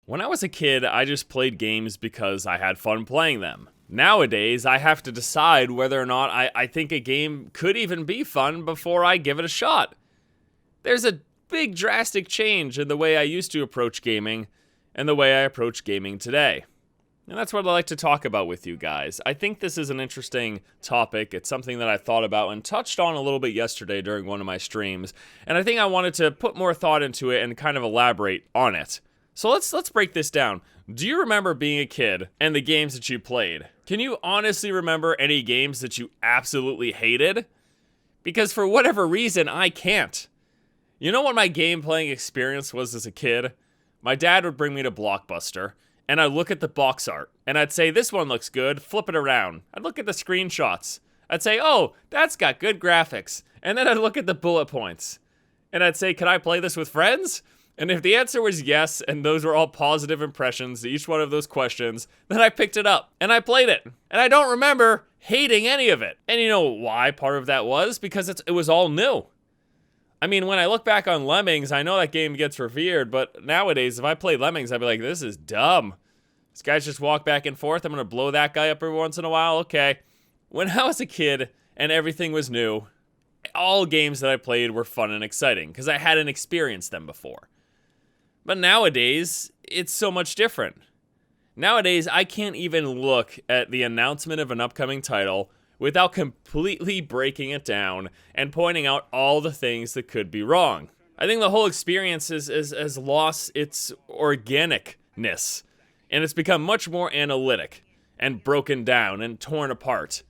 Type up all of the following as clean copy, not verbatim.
When I was a kid, I just played games because I had fun playing them. Nowadays, I have to decide whether or not I think a game could even be fun before I give it a shot. There's a big drastic change in the way I used to approach gaming and the way I approach gaming today. And that's what I'd like to talk about with you guys. I think this is an interesting topic. It's something that I thought about and touched on a little bit yesterday during one of my streams. And I think I wanted to put more thought into it and kind of elaborate on it. So let's break this down. Do you remember being a kid and the games that you played? Can you honestly remember any games that you absolutely hated? Because for whatever reason, I can't. You know what my game playing experience was as a kid? My dad would bring me to Blockbuster, and I'd look at the box art, and I'd say, this one looks good, flip it around. I'd look at the screenshots. I'd say, oh, that's got good graphics. And then I'd look at the bullet points, and I'd say, can I play this with friends? And if the answer was yes, and those were all positive impressions to each one of those questions, then I picked it up, and I played it. And I don't remember hating any of it. And you know why part of that was? Because it was all new. I mean, when I look back on Lemmings, I know that game gets revered, but nowadays, if I play Lemmings, I'd be like, this is dumb. These guys just walk back and forth. I'm going to blow that guy up every once in a while. Okay. When I was a kid and everything was new, all games that I played were fun and exciting because I hadn't experienced them before. But nowadays, it's so much different. Nowadays, I can't even look at the announcement of an upcoming title without completely breaking it down and pointing out all the things that could be wrong. I think the whole experience has lost its organicness, and it's become much more analytic and broken down and torn apart.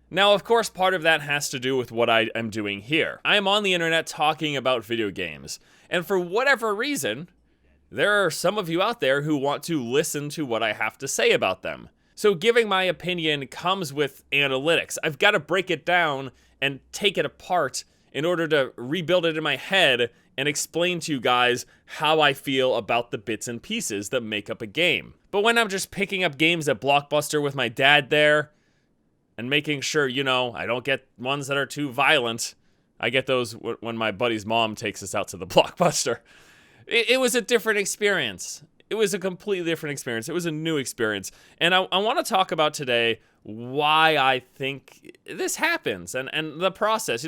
Now, of course, part of that has to do with what I am doing here. I am on the internet talking about video games, and for whatever reason, there are some of you out there who want to listen to what I have to say about them. So giving my opinion comes with analytics. I've got to break it down and take it apart in order to rebuild it in my head and explain to you guys how I feel about the bits and pieces that make up a game. But when I'm just picking up games at Blockbuster with my dad there and making sure, I don't get ones that are too violent. I get those when my buddy's mom takes us out to the Blockbuster. It was a different experience. It was a completely different experience. It was a new experience. And I want to talk about today why I think this happens and the process.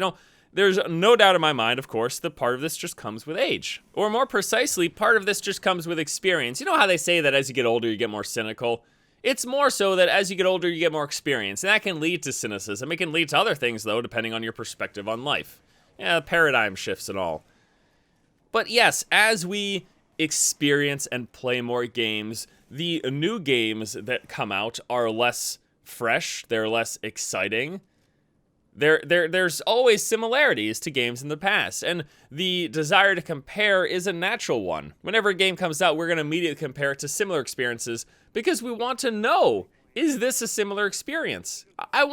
There's no doubt in my mind, of course, that part of this just comes with age. Or more precisely, part of this just comes with experience. You know how they say that as you get older, you get more cynical? It's more so that as you get older, you get more experience. And that can lead to cynicism. It can lead to other things, though, depending on your perspective on life. Yeah, paradigm shifts and all. But yes, as we experience and play more games, the new games that come out are less fresh, they're less exciting. There's always similarities to games in the past, and the desire to compare is a natural one. Whenever a game comes out, we're going to immediately compare it to similar experiences because we want to know, is this a similar experience? I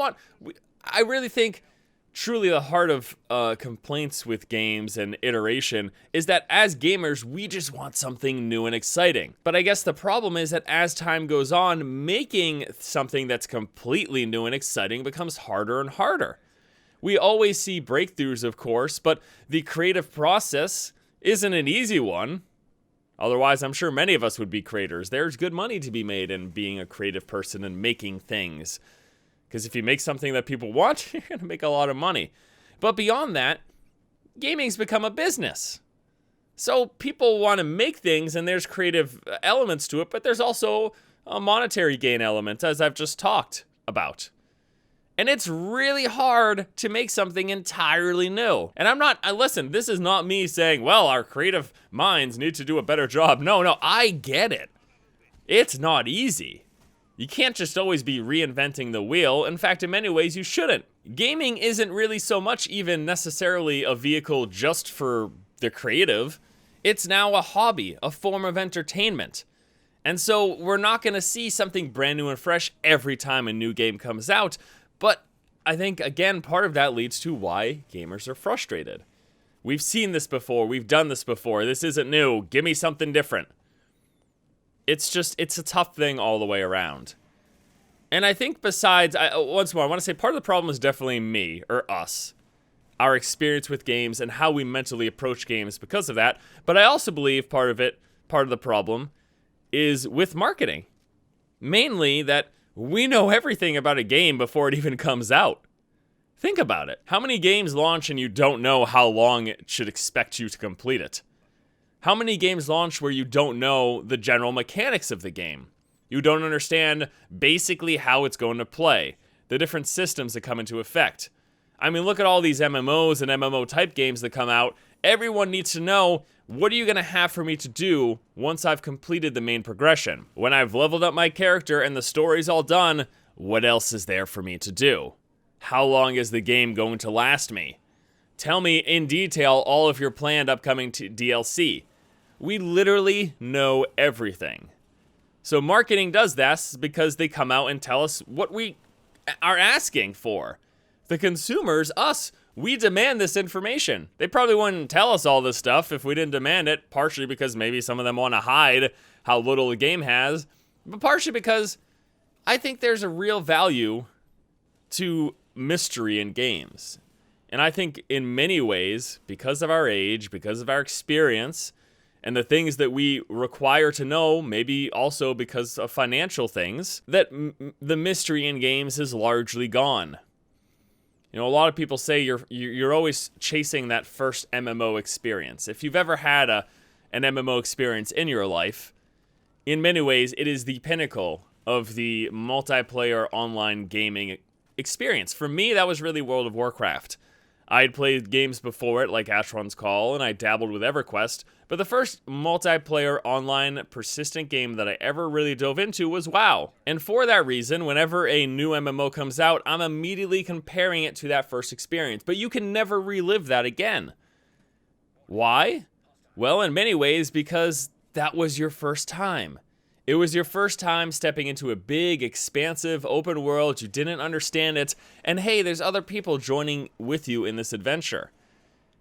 really think truly the heart of complaints with games and iteration is that as gamers, we just want something new and exciting. But I guess the problem is that as time goes on, making something that's completely new and exciting becomes harder and harder. We always see breakthroughs, of course, but the creative process isn't an easy one. Otherwise, I'm sure many of us would be creators. There's good money to be made in being a creative person and making things. Because if you make something that people want, you're going to make a lot of money. But beyond that, gaming's become a business. So people want to make things, and there's creative elements to it, but there's also a monetary gain element, as I've just talked about. And it's really hard to make something entirely new. And listen, this is not me saying, well, our creative minds need to do a better job. No, I get it. It's not easy. You can't just always be reinventing the wheel. In fact, in many ways, you shouldn't. Gaming isn't really so much even necessarily a vehicle just for the creative. It's now a hobby, a form of entertainment. And so we're not going to see something brand new and fresh every time a new game comes out. But I think, again, part of that leads to why gamers are frustrated. We've seen this before. We've done this before. This isn't new. Give me something different. It's a tough thing all the way around. And I think besides, once more, I want to say part of the problem is definitely me, or us. Our experience with games and how we mentally approach games because of that. But I also believe part of the problem is with marketing. Mainly that we know everything about a game before it even comes out. Think about it. How many games launch and you don't know how long it should expect you to complete it? How many games launch where you don't know the general mechanics of the game? You don't understand basically how it's going to play, the different systems that come into effect. I mean, look at all these MMOs and MMO type games that come out. Everyone needs to know, what are you going to have for me to do once I've completed the main progression? When I've leveled up my character and the story's all done, what else is there for me to do? How long is the game going to last me? Tell me in detail all of your planned upcoming DLC. We literally know everything. So marketing does this because they come out and tell us what we are asking for. The consumers, us, we demand this information. They probably wouldn't tell us all this stuff if we didn't demand it, partially because maybe some of them want to hide how little the game has, but partially because I think there's a real value to mystery in games. And I think in many ways, because of our age, because of our experience, and the things that we require to know, maybe also because of financial things, that the mystery in games is largely gone. You know, a lot of people say you're always chasing that first MMO experience. If you've ever had an MMO experience in your life, in many ways, it is the pinnacle of the multiplayer online gaming experience. For me, that was really World of Warcraft. I had played games before it, like Asheron's Call, and I dabbled with EverQuest, but the first multiplayer online persistent game that I ever really dove into was WoW. And for that reason, whenever a new MMO comes out, I'm immediately comparing it to that first experience, but you can never relive that again. Why? Well, in many ways, because that was your first time. It was your first time stepping into a big, expansive, open world. You didn't understand it. And hey, there's other people joining with you in this adventure.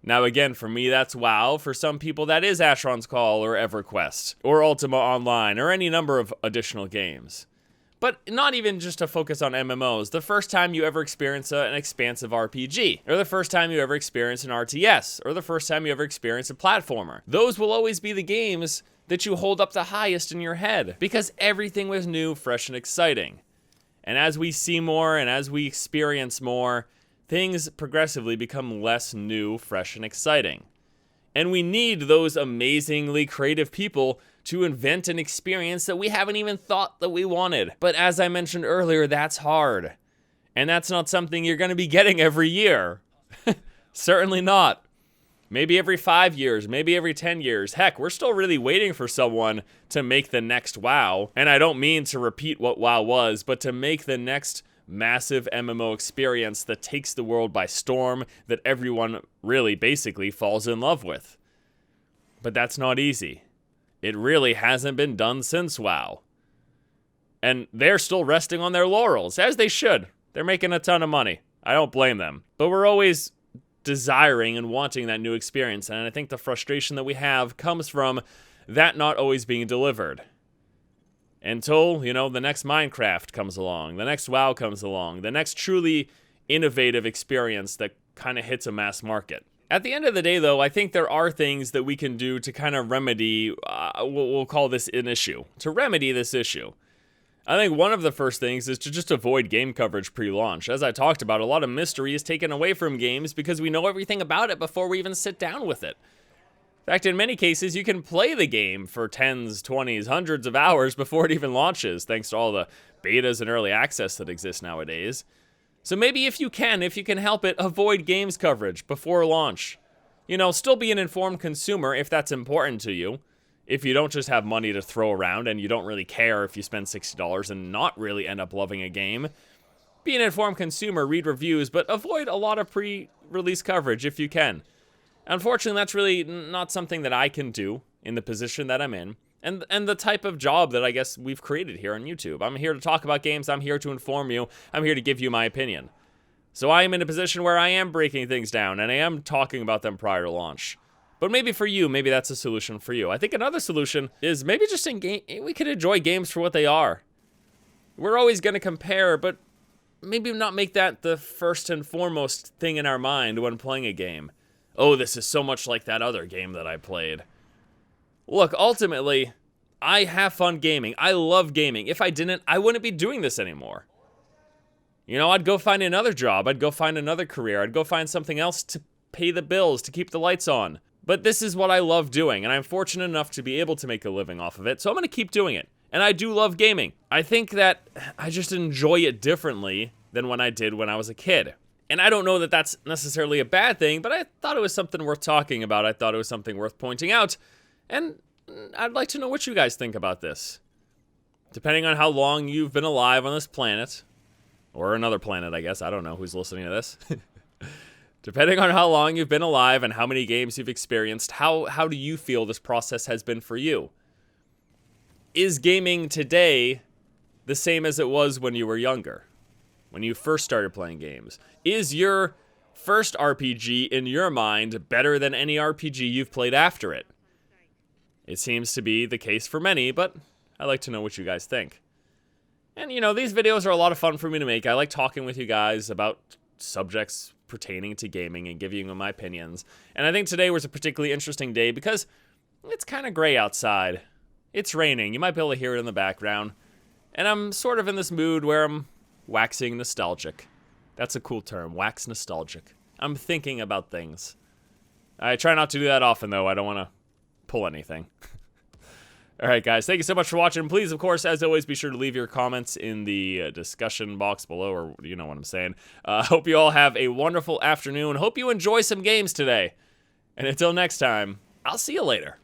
Now again, for me, that's WoW. For some people, that is Asheron's Call or EverQuest or Ultima Online or any number of additional games. But not even just to focus on MMOs. The first time you ever experience an expansive RPG, or the first time you ever experience an RTS, or the first time you ever experience a platformer. Those will always be the games that you hold up the highest in your head, because everything was new, fresh, and exciting. And as we see more and as we experience more, things progressively become less new, fresh, and exciting. And we need those amazingly creative people to invent an experience that we haven't even thought that we wanted. But as I mentioned earlier, that's hard. And that's not something you're going to be getting every year. Certainly not. Maybe every 5 years, maybe every 10 years. Heck, we're still really waiting for someone to make the next WoW. And I don't mean to repeat what WoW was, but to make the next massive MMO experience that takes the world by storm, that everyone really basically falls in love with. But that's not easy. It really hasn't been done since WoW. And they're still resting on their laurels, as they should. They're making a ton of money. I don't blame them. But we're always desiring and wanting that new experience, and I think the frustration that we have comes from that not always being delivered. Until, you know, the next Minecraft comes along, the next WoW comes along, the next truly innovative experience that kind of hits a mass market. At the end of the day, though, I think there are things that we can do to kind of remedy, we'll call this an issue, to remedy this issue. I think one of the first things is to just avoid game coverage pre-launch. As I talked about, a lot of mystery is taken away from games because we know everything about it before we even sit down with it. In fact, in many cases, you can play the game for 10s, 20s, hundreds of hours before it even launches, thanks to all the betas and early access that exist nowadays. So maybe if you can help it, avoid games coverage before launch. You know, still be an informed consumer if that's important to you. If you don't just have money to throw around and you don't really care if you spend $60 and not really end up loving a game, be an informed consumer, read reviews, but avoid a lot of pre-release coverage if you can. Unfortunately, that's really not something that I can do in the position that I'm in, and the type of job that I guess we've created here on YouTube. I'm here to talk about games, I'm here to inform you, I'm here to give you my opinion. So I am in a position where I am breaking things down, and I am talking about them prior to launch. But maybe for you, maybe that's a solution for you. I think another solution is maybe just we could enjoy games for what they are. We're always going to compare, but maybe not make that the first and foremost thing in our mind when playing a game. Oh, this is so much like that other game that I played. Look, ultimately, I have fun gaming. I love gaming. If I didn't, I wouldn't be doing this anymore. You know, I'd go find another job. I'd go find another career. I'd go find something else to pay the bills, to keep the lights on. But this is what I love doing, and I'm fortunate enough to be able to make a living off of it, so I'm going to keep doing it. And I do love gaming. I think that I just enjoy it differently than when I did when I was a kid. And I don't know that that's necessarily a bad thing, but I thought it was something worth talking about. I thought it was something worth pointing out. And I'd like to know what you guys think about this. Depending on how long you've been alive on this planet, or another planet, I guess. I don't know who's listening to this. Depending on how long you've been alive and how many games you've experienced, how do you feel this process has been for you? Is gaming today the same as it was when you were younger? When you first started playing games? Is your first RPG in your mind better than any RPG you've played after it? It seems to be the case for many, but I'd like to know what you guys think. And you know, these videos are a lot of fun for me to make. I like talking with you guys about subjects pertaining to gaming and giving you my opinions. And I think today was a particularly interesting day because it's kind of gray outside. It's raining. You might be able to hear it in the background. And I'm sort of in this mood where I'm waxing nostalgic. That's a cool term, wax nostalgic. I'm thinking about things. I try not to do that often, though. I don't want to pull anything. All right, guys, thank you so much for watching. Please, of course, as always, be sure to leave your comments in the discussion box below, or you know what I'm saying. Hope you all have a wonderful afternoon. Hope you enjoy some games today. And until next time, I'll see you later.